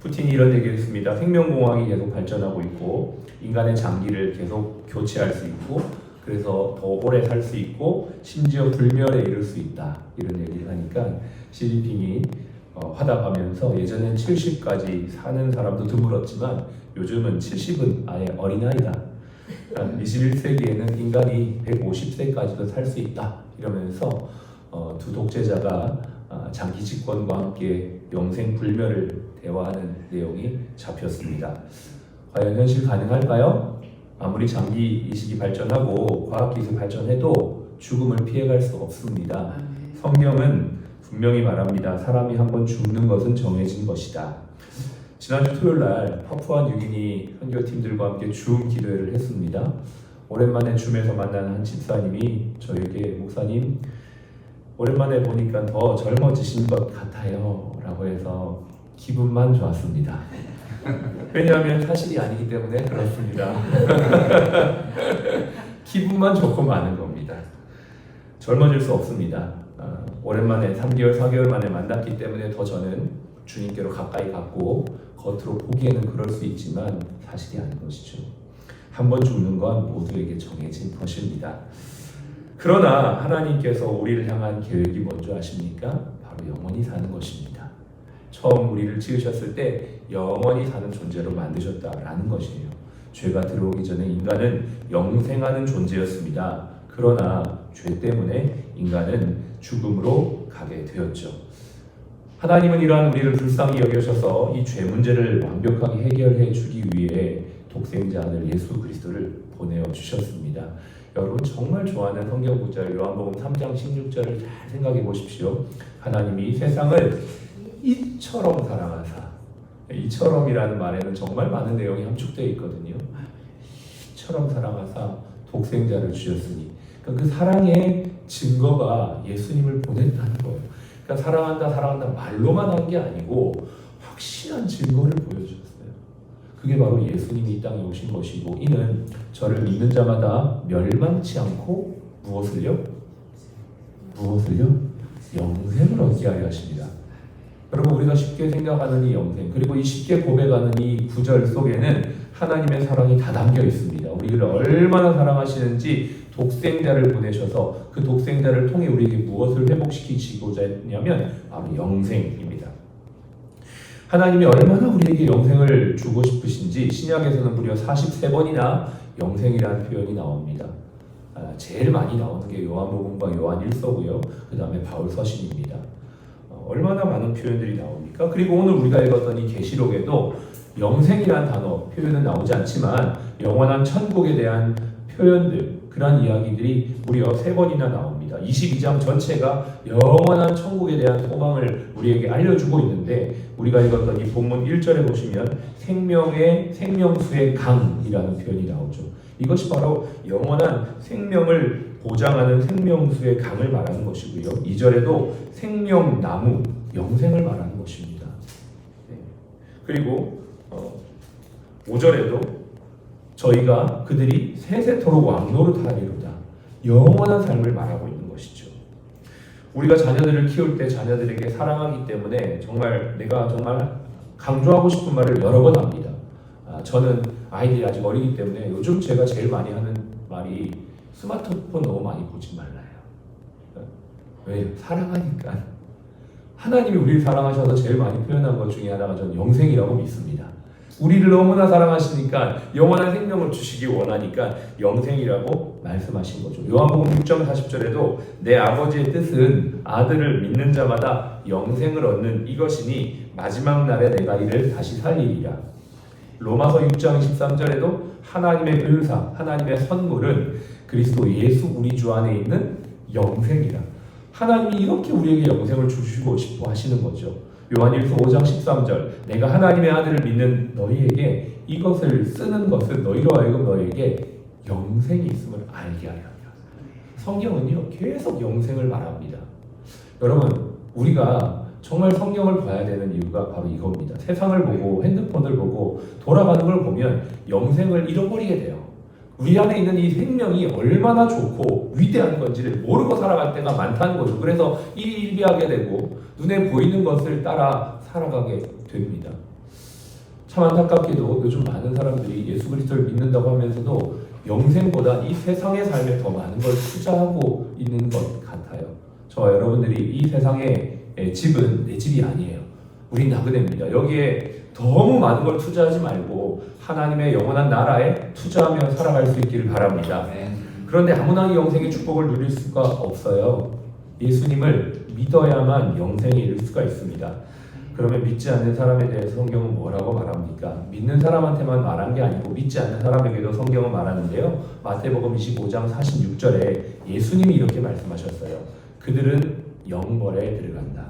푸틴이 이런 얘기를 했습니다. 생명공학이 계속 발전하고 있고 인간의 장기를 계속 교체할 수 있고 그래서 더 오래 살 수 있고 심지어 불멸에 이를 수 있다 이런 얘기를 하니까 시진핑이 화답하면서 예전엔 70까지 사는 사람도 드물었지만 요즘은 70은 아예 어린아이다. 21세기에는 인간이 150세까지도 살 수 있다 이러면서 두 독재자가 장기 집권과 함께 영생 불멸을 대화하는 내용이 잡혔습니다. 과연 현실 가능할까요? 아무리 장기 이식이 발전하고 과학기술 발전해도 죽음을 피해갈 수 없습니다. 성경은 분명히 말합니다. 사람이 한번 죽는 것은 정해진 것이다. 지난주 토요일날 파푸아뉴기니 선교팀들과 함께 줌 기도회를 했습니다. 오랜만에 줌에서 만난 한 집사님이 저에게 목사님 오랜만에 보니까 더 젊어지신 것 같아요 라고 해서 기분만 좋았습니다. 왜냐하면 사실이 아니기 때문에 그렇습니다. 기분만 좋고 마는 겁니다. 젊어질 수 없습니다. 오랜만에 3개월, 4개월 만에 만났기 때문에 더 저는 주님께로 가까이 갔고 겉으로 보기에는 그럴 수 있지만 사실이 아닌 것이죠. 한번 죽는 건 모두에게 정해진 것입니다. 그러나 하나님께서 우리를 향한 계획이 뭔지 아십니까? 바로 영원히 사는 것입니다. 처음 우리를 지으셨을 때 영원히 사는 존재로 만드셨다라는 것이에요. 죄가 들어오기 전에 인간은 영생하는 존재였습니다. 그러나 죄 때문에 인간은 죽음으로 가게 되었죠. 하나님은 이러한 우리를 불쌍히 여겨셔서 이 죄 문제를 완벽하게 해결해 주기 위해 독생자 아들 예수 그리스도를 보내어 주셨습니다. 여러분 정말 좋아하는 성경 구절 요한복음 3장 16절을 잘 생각해 보십시오. 하나님이 세상을 이처럼 사랑하사, 이처럼이라는 말에는 정말 많은 내용이 함축되어 있거든요. 이처럼 사랑하사 독생자를 주셨으니 그러니까 그 사랑의 증거가 예수님을 보냈다는 거예요. 그러니까 사랑한다 말로만 한 게 아니고 확실한 증거를 보여주셨어요. 그게 바로 예수님이 이 땅에 오신 것이고 이는 저를 믿는 자마다 멸망치 않고 무엇을요? 영생을 얻게 하려 하십니다. 여러분 우리가 쉽게 생각하는 이 영생 그리고 이 쉽게 고백하는 이 구절 속에는 하나님의 사랑이 다 담겨 있습니다. 우리를 얼마나 사랑하시는지 독생자를 보내셔서 그 독생자를 통해 우리에게 무엇을 회복시키시고자 했냐면 바로 영생입니다. 하나님이 얼마나 우리에게 영생을 주고 싶으신지 신약에서는 무려 43번이나 영생이라는 표현이 나옵니다. 제일 많이 나오는 게 요한복음과 요한일서고요. 그 다음에 바울서신입니다. 얼마나 많은 표현들이 나옵니까? 그리고 오늘 우리가 읽었던 이 계시록에도 영생이라는 단어 표현은 나오지 않지만 영원한 천국에 대한 표현들 그런 이야기들이 무려 3번이나 나옵니다. 22장 전체가 영원한 천국에 대한 소망을 우리에게 알려주고 있는데 우리가 읽었던 이 본문 1절에 보시면 생명수의 강이라는 표현이 나오죠. 이것이 바로 영원한 생명을 보장하는 생명수의 강을 말하는 것이고요. 2절에도 생명나무, 영생을 말하는 것입니다. 그리고 5절에도 저희가 그들이 세세토록 왕노릇하리로다. 영원한 삶을 말하고 있는 것이죠. 우리가 자녀들을 키울 때 자녀들에게 사랑하기 때문에 내가 정말 강조하고 싶은 말을 여러 번 합니다. 저는 아이들이 아직 어리기 때문에 요즘 제가 제일 많이 하는 말이 스마트폰 너무 많이 보지 말라요. 왜요? 사랑하니까. 하나님이 우리를 사랑하셔서 제일 많이 표현한 것 중에 하나가 저는 영생이라고 믿습니다. 우리를 너무나 사랑하시니까 영원한 생명을 주시기 원하니까 영생이라고 말씀하신 거죠. 요한복음 6장 40절에도 내 아버지의 뜻은 아들을 믿는 자마다 영생을 얻는 이것이니 마지막 날에 내가 이를 다시 살리리라. 로마서 6장 13절에도 하나님의 은사, 하나님의 선물은 그리스도 예수 우리 주 안에 있는 영생이라. 하나님이 이렇게 우리에게 영생을 주시고 싶어 하시는 거죠. 요한일서 5장 13절 내가 하나님의 아들을 믿는 너희에게 이것을 쓰는 것은 너희로 하여금 너희에게 영생이 있음을 알게 하려 합니다. 성경은요 계속 영생을 말합니다. 여러분 우리가 정말 성경을 봐야 되는 이유가 바로 이겁니다. 세상을 보고 핸드폰을 보고 돌아가는 걸 보면 영생을 잃어버리게 돼요. 우리 안에 있는 이 생명이 얼마나 좋고 위대한 건지를 모르고 살아갈 때가 많다는 거죠. 그래서 일희일비하게 되고 눈에 보이는 것을 따라 살아가게 됩니다. 참 안타깝게도 요즘 많은 사람들이 예수 그리스도를 믿는다고 하면서도 영생보다 이 세상의 삶에 더 많은 걸 투자하고 있는 것 같아요. 저와 여러분들이 이 세상의 집은 내 집이 아니에요. 우린 나그네입니다. 여기에 너무 많은 걸 투자하지 말고 하나님의 영원한 나라에 투자하며 살아갈 수 있기를 바랍니다. 그런데 아무나 이 영생의 축복을 누릴 수가 없어요. 예수님을 믿어야만 영생에 이를 수가 있습니다. 그러면 믿지 않는 사람에 대해서 성경은 뭐라고 말합니까? 믿는 사람한테만 말한 게 아니고 믿지 않는 사람에게도 성경은 말하는데요. 마태복음 25장 46절에 예수님이 이렇게 말씀하셨어요. 그들은 영벌에 들어간다.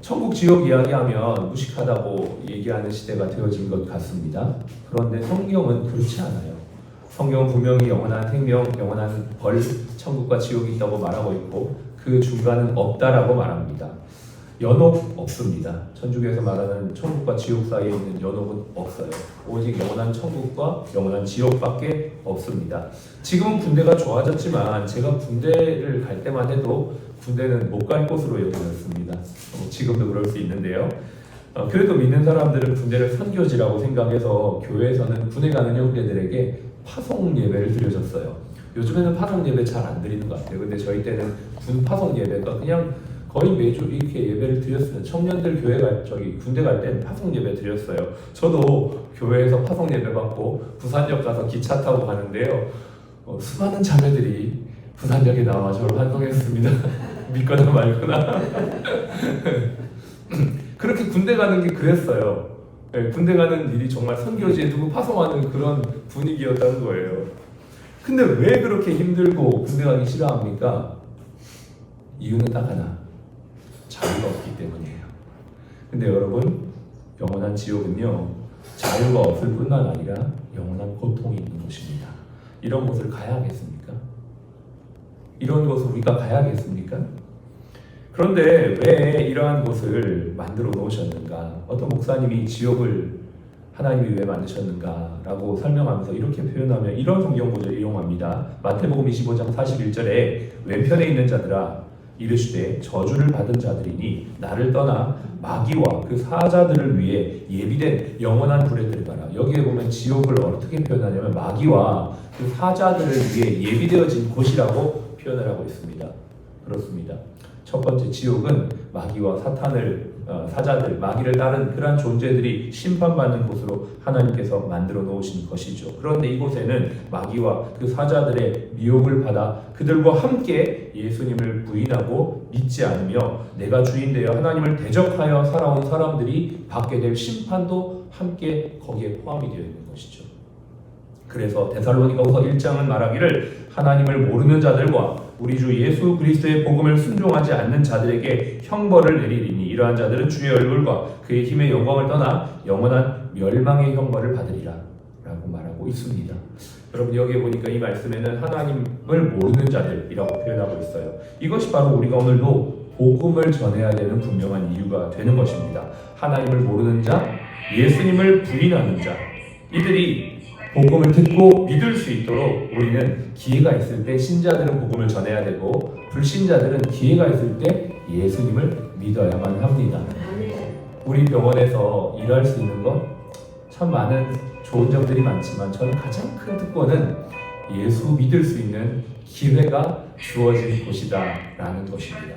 천국 지옥 이야기하면 무식하다고 얘기하는 시대가 되어진 것 같습니다. 그런데 성경은 그렇지 않아요. 성경은 분명히 영원한 생명, 영원한 벌, 천국과 지옥이 있다고 말하고 있고 그 중간은 없다라고 말합니다. 연옥 없습니다. 천주교에서 말하는 천국과 지옥 사이에 있는 연옥은 없어요. 오직 영원한 천국과 영원한 지옥밖에 없습니다. 지금은 군대가 좋아졌지만 제가 군대를 갈 때만 해도 군대는 못 갈 곳으로 여겨졌습니다. 지금도 그럴 수 있는데요. 그래도 믿는 사람들은 군대를 선교지라고 생각해서 교회에서는 군에 가는 형제들에게 파송 예배를 드려줬어요. 요즘에는 파송 예배 잘 안 드리는 것 같아요. 근데 저희 때는 군 파송 예배가 그냥 거의 매주 이렇게 예배를 드렸어요. 청년들 군대 갈 땐 파송 예배 드렸어요. 저도 교회에서 파송 예배 받고 부산역 가서 기차 타고 가는데요. 수많은 자매들이 부산역에 나와 저를 환송했습니다. 믿거나 말거나. 그렇게 군대 가는 게 그랬어요. 군대 가는 일이 정말 선교지에 두고 파송하는 그런 분위기였다는 거예요. 근데 왜 그렇게 힘들고 군대 가기 싫어합니까? 이유는 딱 하나. 자유가 없기 때문이에요. 근데 여러분, 영원한 지옥은요, 자유가 없을 뿐만 아니라 영원한 고통이 있는 곳입니다. 이런 곳을 가야 하겠습니까? 이런 곳을 우리가 가야 하겠습니까? 그런데 왜 이러한 곳을 만들어 놓으셨는가? 어떤 목사님이 지옥을 하나님이 왜 만드셨는가? 라고 설명하면서 이렇게 표현하면 이런 성경 구절을 이용합니다. 마태복음 25장 41절에 왼편에 있는 자들아 이르시되 저주를 받은 자들이니 나를 떠나 마귀와 그 사자들을 위해 예비된 영원한 불에 들어가라. 여기에 보면 지옥을 어떻게 표현하냐면 마귀와 그 사자들을 위해 예비되어진 곳이라고 표현을 하고 있습니다. 그렇습니다. 첫 번째 지옥은 마귀와 사자들, 마귀를 따른 그러한 존재들이 심판받는 곳으로 하나님께서 만들어 놓으신 것이죠. 그런데 이곳에는 마귀와 그 사자들의 미혹을 받아 그들과 함께 예수님을 부인하고 믿지 않으며 내가 주인 되어 하나님을 대적하여 살아온 사람들이 받게 될 심판도 함께 거기에 포함이 되어 있는 것이죠. 그래서 데살로니가후서 1장은 말하기를 하나님을 모르는 자들과 우리 주 예수 그리스도의 복음을 순종하지 않는 자들에게 형벌을 내리리니 이러한 자들은 주의 얼굴과 그의 힘의 영광을 떠나 영원한 멸망의 형벌을 받으리라 라고 말하고 있습니다. 여러분 여기에 보니까 이 말씀에는 하나님을 모르는 자들이라고 표현하고 있어요. 이것이 바로 우리가 오늘도 복음을 전해야 되는 분명한 이유가 되는 것입니다. 하나님을 모르는 자, 예수님을 부인하는 자, 이들이 복음을 듣고 믿을 수 있도록 우리는 기회가 있을 때 신자들은 복음을 전해야 되고 불신자들은 기회가 있을 때 예수님을 믿어야만 합니다. 우리 병원에서 일할 수 있는 것 참 많은 좋은 점들이 많지만 저는 가장 큰 특권은 예수 믿을 수 있는 기회가 주어진 곳이다라는 것입니다.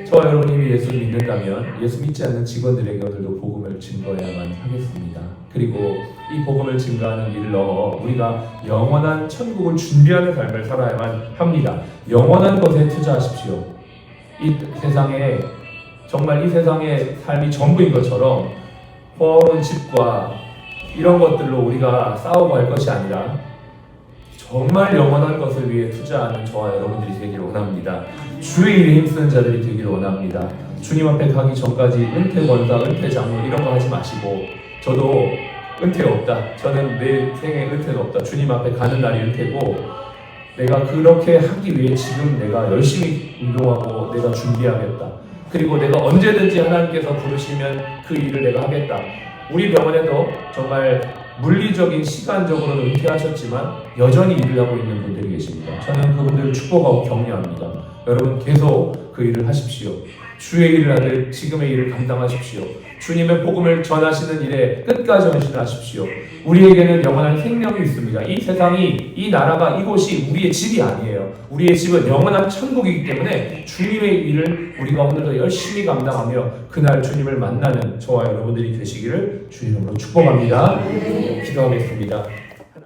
저와 여러분이 예수를 믿는다면 예수 믿지 않는 직원들에게 오늘도 복음을 증거해야만 하겠습니다. 그리고 이 복음을 증거하는 일을 넘어 우리가 영원한 천국을 준비하는 삶을 살아야만 합니다. 영원한 것에 투자하십시오. 이 세상에 정말 이 세상의 삶이 전부인 것처럼 버는 집과 이런 것들로 우리가 싸우고 할 것이 아니라 정말 영원한 것을 위해 투자하는 저와 여러분들이 되기를 원합니다. 주의 일에 힘쓰는 자들이 되기를 원합니다. 주님 앞에 가기 전까지 은퇴 권사, 은퇴 장로 이런 거 하지 마시고 저도 은퇴 없다. 저는 내 생에 은퇴는 없다. 주님 앞에 가는 날이 은퇴고 내가 그렇게 하기 위해 지금 내가 열심히 운동하고 내가 준비하겠다. 그리고 내가 언제든지 하나님께서 부르시면 그 일을 내가 하겠다. 우리 병원에도 정말 물리적인 시간적으로는 은퇴하셨지만 여전히 일을 하고 있는 분들이 계십니다. 저는 그분들을 축복하고 격려합니다. 여러분 계속 그 일을 하십시오. 주의 일을 하듯 지금의 일을 감당하십시오. 주님의 복음을 전하시는 일에 끝까지 헌신하십시오. 우리에게는 영원한 생명이 있습니다. 이 세상이, 이 나라가, 이곳이 우리의 집이 아니에요. 우리의 집은 영원한 천국이기 때문에 주님의 일을 우리가 오늘도 열심히 감당하며 그날 주님을 만나는 저와 여러분들이 되시기를 주님으로 축복합니다. 기도하겠습니다.